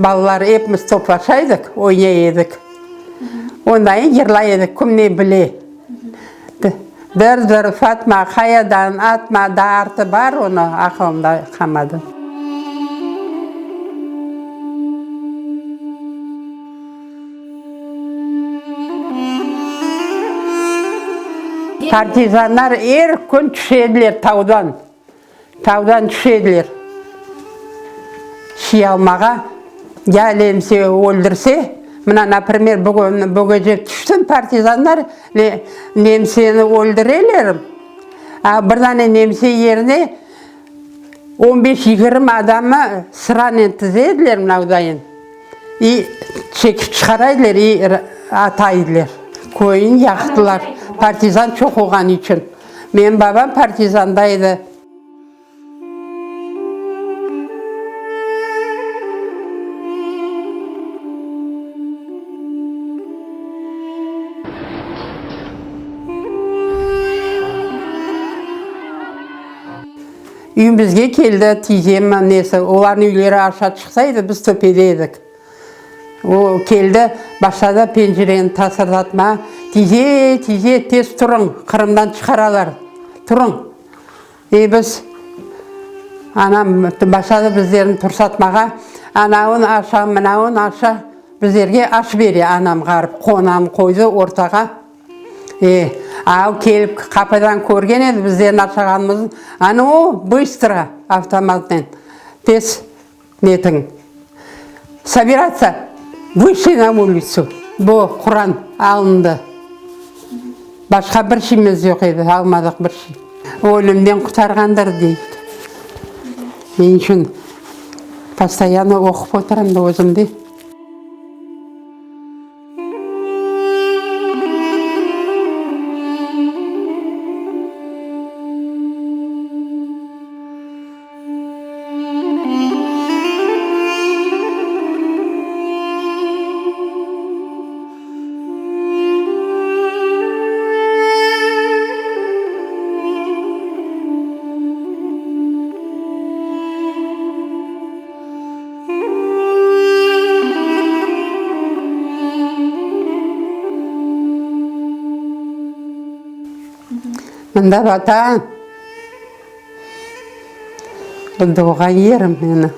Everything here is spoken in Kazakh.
балалар епміз топлашайдық, ойнай едік. Ондайын жырлай едік, кімне біле. Бір Фатма қаядан атма дарты бар, оны ақылымда қамады. Партизандар күн түшеділер таудан. Таудан түшеділер. Ши алмаға, әлемсе өлдірсе, мына, например, бүге жеп түштін партизандар немсені өлдірелер. Бірдане немсе еріне 15-20 адамы sıranен тізеділер мұнаудайын. Чекіп шығарайлар, атайлар. Көйін яқтылар. Партизан çok оған үшін. Мен бабам партизандайды. Үйімізге келді, тизем несі, олардың үйлері аша шықсайды, біз төпеде едік. О келді, башада пенжерені тасырдатма, тизе, тез тұрың, Қырымдан шығаралар, тұрың. Біз, анам башада біздерін тұрсатмаға, анауын аша, мынауын аша, біздерге аш бере, анам қарып, қонам қойды ортаға. Ау келіп қапыдан көрген еді, біздерін ашағанымызын, аны быстро автоматпен, тез нетің, собираться. Вышли на улицу. Бұл Құран алынды. Башқа бір şeyimiz жоқ еді, алмадық бір şey. Өлімден құтарғандар дейді. Мен үшін постоянно оқып отырамын өзімде. Мында бата, бұлды оған ерім мені.